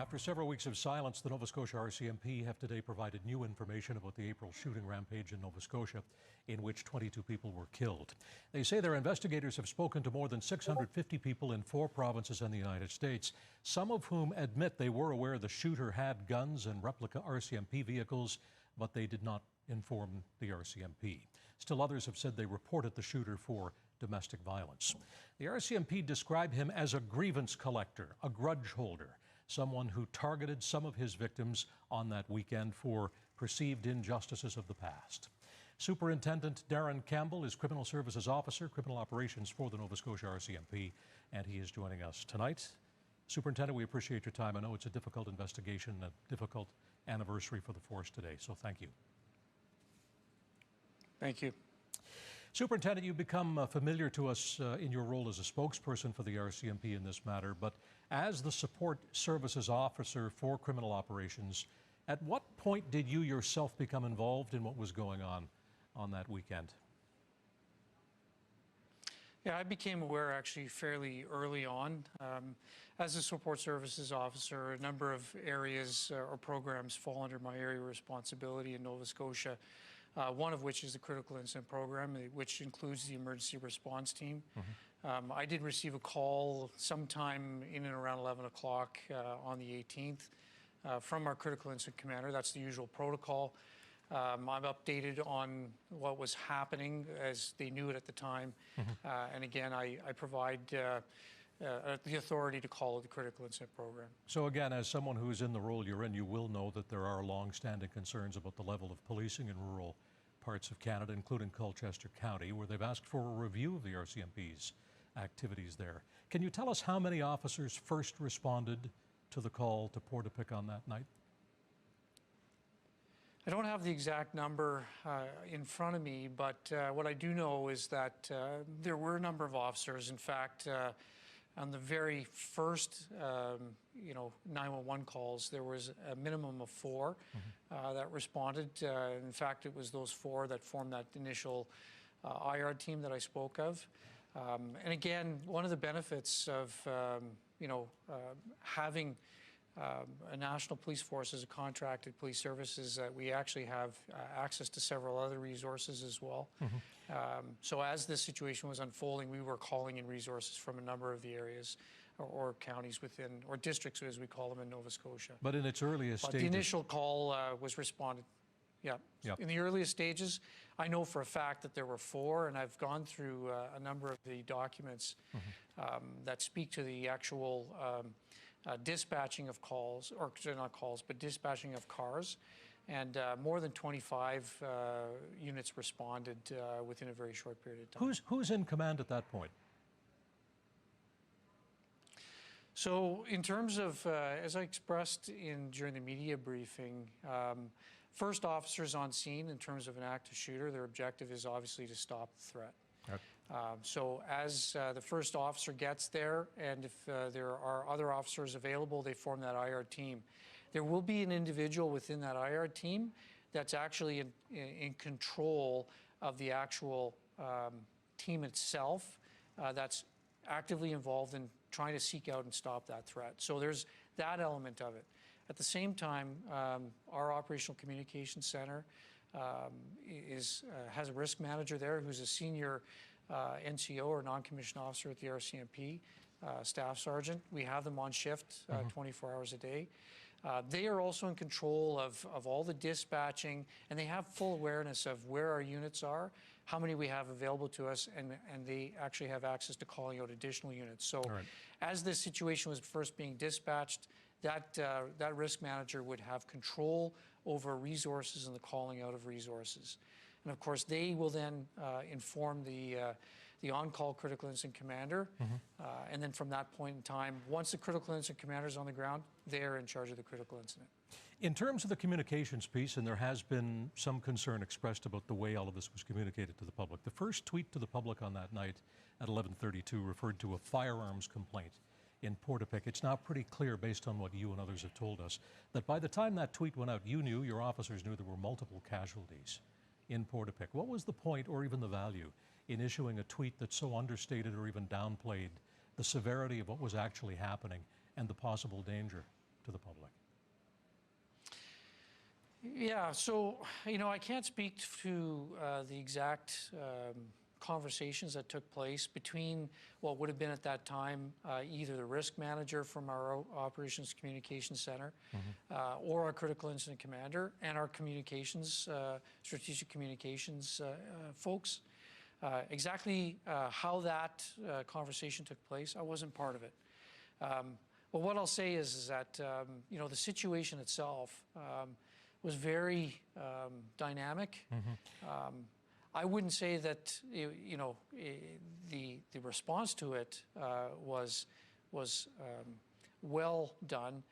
After several weeks of silence, the Nova Scotia RCMP have today provided new information about the April shooting rampage in Nova Scotia, in which 22 people were killed. They say their investigators have spoken to more than 650 people in 4 provinces in the United States, some of whom admit they were aware the shooter had guns and replica RCMP vehicles, but they did not inform the RCMP. Still others have said they reported the shooter for domestic violence. The RCMP described him as a grievance collector, a grudge holder, someone who targeted some of his victims on that weekend for perceived injustices of the past. Superintendent Darren Campbell is Criminal Services Officer, Criminal Operations for the Nova Scotia RCMP, and he is joining us tonight. Superintendent, we appreciate your time. I know it's a difficult investigation, a difficult anniversary for the force today, so thank you. Thank you. Superintendent, you've become familiar to us in your role as a spokesperson for the RCMP in this matter, but as the Support Services Officer for Criminal Operations, at what point did you yourself become involved in what was going on that weekend? Yeah, I became aware actually fairly early on. As a Support Services Officer, a number of areas or programs fall under my area of responsibility in Nova Scotia. One of which is the Critical Incident Program, which includes the Emergency Response Team. I did receive a call sometime in and around 11 o'clock on the 18th from our Critical Incident Commander. That's the usual protocol. I'm updated on what was happening as they knew it at the time. And again, I provide the authority to call the Critical Incident Program. So again, as someone who is in the role you're in, you will know that there are long-standing concerns about the level of policing in rural parts of Canada, including Colchester County, where they've asked for a review of the RCMP's activities there. Can you tell us how many officers first responded to the call to Portapique on that night? I don't have the exact number in front of me, but what I do know is that there were a number of officers. In fact, on the very first, 911 calls, there was a minimum of 4 that responded. In fact, it was those 4 that formed that initial IR team that I spoke of. And again, one of the benefits of, having a national police force as a contracted police service is that we actually have access to several other resources as well. So as this situation was unfolding, we were calling in resources from a number of the areas or counties within, or districts as we call them in Nova Scotia. But in its earliest stages... the initial call was responded. Yeah. Yep. In the earliest stages, I know for a fact that there were 4, and I've gone through a number of the documents that speak to the actual dispatching of calls, or not calls, but dispatching of cars. And more than 25 units responded within a very short period of time. Who's in command at that point? So in terms of, as I expressed during the media briefing, first officers on scene in terms of an active shooter, their objective is obviously to stop the threat. Right. So as the first officer gets there, and if there are other officers available, they form that IR team. There will be an individual within that IR team that's actually in control of the actual team itself that's actively involved in trying to seek out and stop that threat. So there's that element of it. At the same time, our Operational Communications Center has a risk manager there who's a senior NCO or non-commissioned officer at the RCMP, staff sergeant. We have them on shift 24 hours a day. They are also in control of all the dispatching, and they have full awareness of where our units are, how many we have available to us, and they actually have access to calling out additional units. So as this situation was first being dispatched, that risk manager would have control over resources and the calling out of resources. And of course, they will then inform the on-call critical incident commander. And then from that point in time, once the critical incident commander is on the ground, they're in charge of the critical incident. In terms of the communications piece, and there has been some concern expressed about the way all of this was communicated to the public, the first tweet to the public on that night at 11:32 referred to a firearms complaint in Portapique. It's now pretty clear, based on what you and others have told us, that by the time that tweet went out, you knew, your officers knew, there were multiple casualties in Portapique. What was the point, or even the value, in issuing a tweet that so understated or even downplayed the severity of what was actually happening and the possible danger to to the public? Yeah, so, I can't speak to the exact conversations that took place between what would have been at that time either the risk manager from our Operations Communications Center or our critical incident commander and our communications, strategic communications folks. Exactly how that conversation took place, I wasn't part of it. But what I'll say is that, the situation itself was very dynamic. I wouldn't say that the response to it was well done,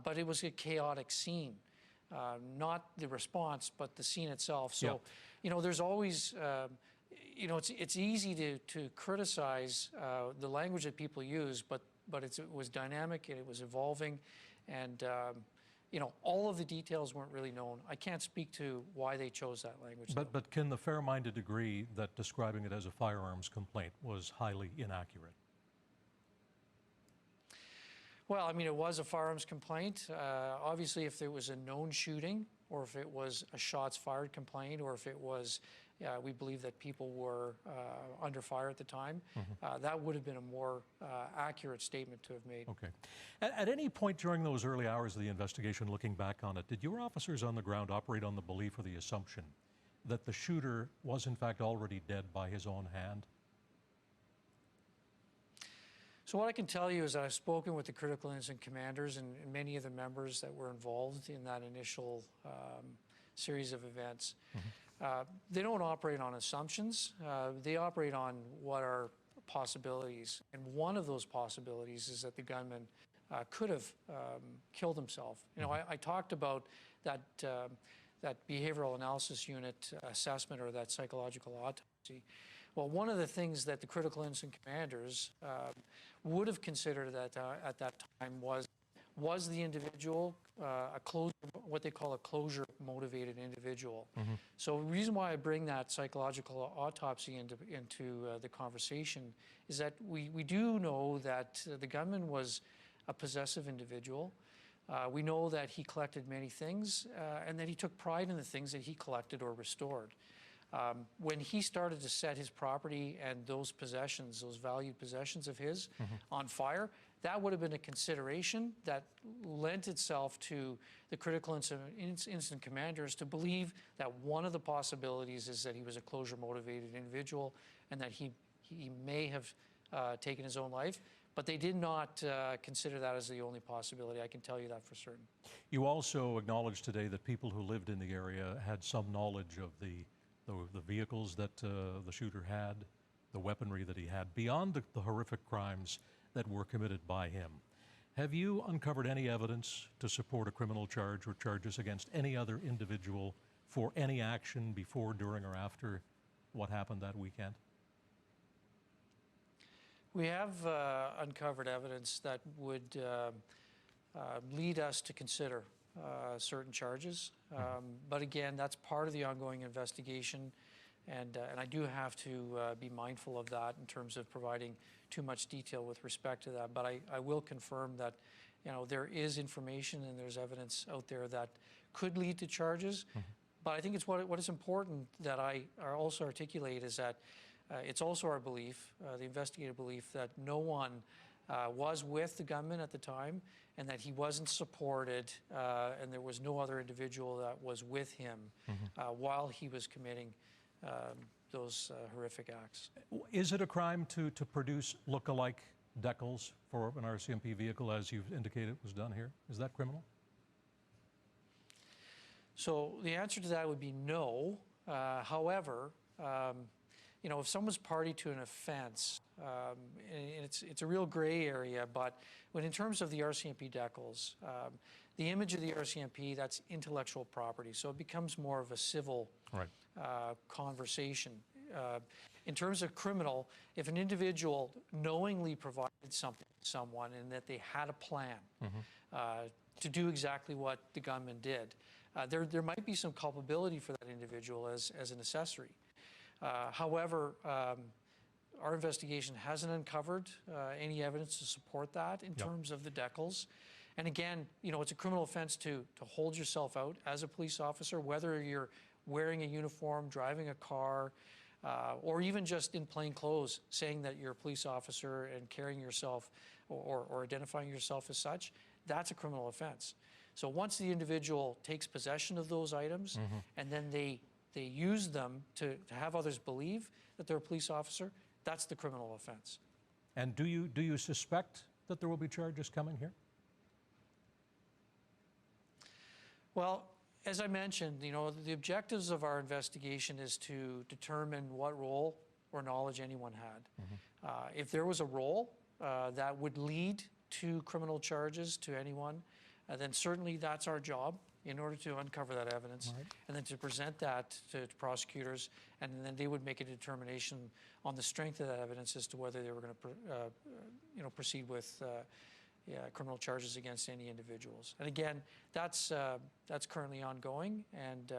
but it was a chaotic scene. Not the response, but the scene itself. So, there's always, it's easy to criticize the language that people use, but it was dynamic and it was evolving, and all of the details weren't really known. I can't speak to why they chose that language. But can the fair-minded agree that describing it as a firearms complaint was highly inaccurate? Well, it was a firearms complaint. Obviously, if there was a known shooting, or if it was a shots fired complaint, or if it was, we believe that people were under fire at the time, that would have been a more accurate statement to have made. Okay. At any point during those early hours of the investigation, looking back on it, did your officers on the ground operate on the belief or the assumption that the shooter was in fact already dead by his own hand? So what I can tell you is that I've spoken with the critical incident commanders and many of the members that were involved in that initial series of events. They don't operate on assumptions. They operate on what are possibilities. And one of those possibilities is that the gunman could have killed himself. I talked about that behavioral analysis unit assessment, or that psychological autopsy. Well, one of the things that the critical incident commanders would have considered at that time was the individual what they call a closure-motivated individual. So the reason why I bring that psychological autopsy into the conversation is that we do know that the gunman was a possessive individual. We know that he collected many things and that he took pride in the things that he collected or restored. When he started to set his property and those possessions, those valued possessions of his, on fire, that would have been a consideration that lent itself to the critical incident commanders to believe that one of the possibilities is that he was a closure-motivated individual and that he may have taken his own life. But they did not consider that as the only possibility. I can tell you that for certain. You also acknowledged today that people who lived in the area had some knowledge of the vehicles that the shooter had, the weaponry that he had, beyond the horrific crimes that were committed by him. Have you uncovered any evidence to support a criminal charge or charges against any other individual for any action before, during, or after what happened that weekend? We have uncovered evidence that would lead us to consider certain charges. But again, that's part of the ongoing investigation, and I do have to be mindful of that in terms of providing too much detail with respect to that. But I will confirm that there is information and there's evidence out there that could lead to charges. But I think it's what is important that I also articulate is that it's also our belief, the investigative belief, that no one was with the gunman at the time, and that he wasn't supported, and there was no other individual that was with him while he was committing those horrific acts. Is it a crime to produce look-alike decals for an RCMP vehicle, as you've indicated was done here? Is that criminal? So the answer to that would be no. However, if someone's party to an offense, and it's a real gray area, but in terms of the RCMP decals, the image of the RCMP, that's intellectual property, so it becomes more of a civil conversation. In terms of criminal, if an individual knowingly provided something to someone and that they had a plan to do exactly what the gunman did, there might be some culpability for that individual as an accessory. However, our investigation hasn't uncovered any evidence to support that in terms of the decals. And again, it's a criminal offense to hold yourself out as a police officer, whether you're wearing a uniform, driving a car, or even just in plain clothes, saying that you're a police officer and carrying yourself or identifying yourself as such. That's a criminal offense. So once the individual takes possession of those items and then they use them to have others believe that they're a police officer, that's the criminal offense. And do you suspect that there will be charges coming here? Well, as I mentioned, the objectives of our investigation is to determine what role or knowledge anyone had. If there was a role that would lead to criminal charges to anyone, then certainly that's our job in order to uncover that evidence and then to present that to prosecutors, and then they would make a determination on the strength of that evidence as to whether they were going to proceed with criminal charges against any individuals. And again, that's currently ongoing, and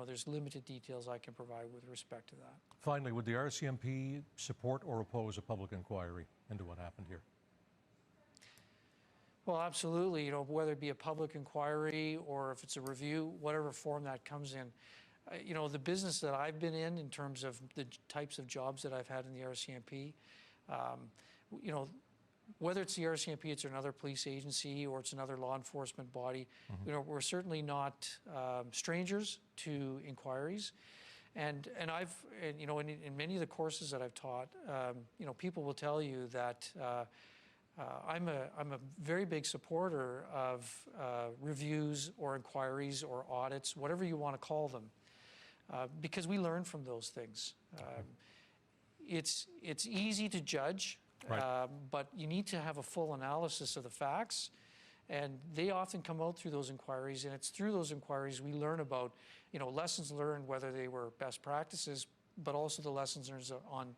there's limited details I can provide with respect to that. Finally, would the RCMP support or oppose a public inquiry into what happened here? Well, absolutely. Whether it be a public inquiry or if it's a review, whatever form that comes in. The business that I've been in terms of the types of jobs that I've had in the RCMP, whether it's the RCMP, it's another police agency, or it's another law enforcement body, we're certainly not strangers to inquiries. And in many of the courses that I've taught, people will tell you that I'm a very big supporter of reviews or inquiries or audits, whatever you want to call them, because we learn from those things. It's easy to judge, but you need to have a full analysis of the facts, and they often come out through those inquiries, and it's through those inquiries we learn about lessons learned, whether they were best practices, but also the lessons learned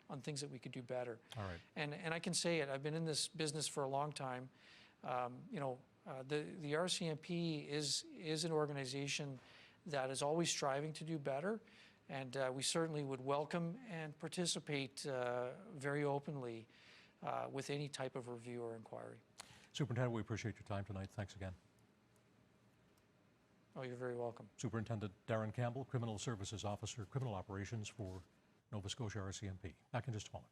on things that we could do better. All right. And I can say it, I've been in this business for a long time. The RCMP is an organization that is always striving to do better, and we certainly would welcome and participate very openly with any type of review or inquiry. Superintendent, we appreciate your time tonight. Thanks again. Oh, you're very welcome. Superintendent Darren Campbell, Criminal Services Officer, Criminal Operations for Nova Scotia RCMP. Back in just a moment.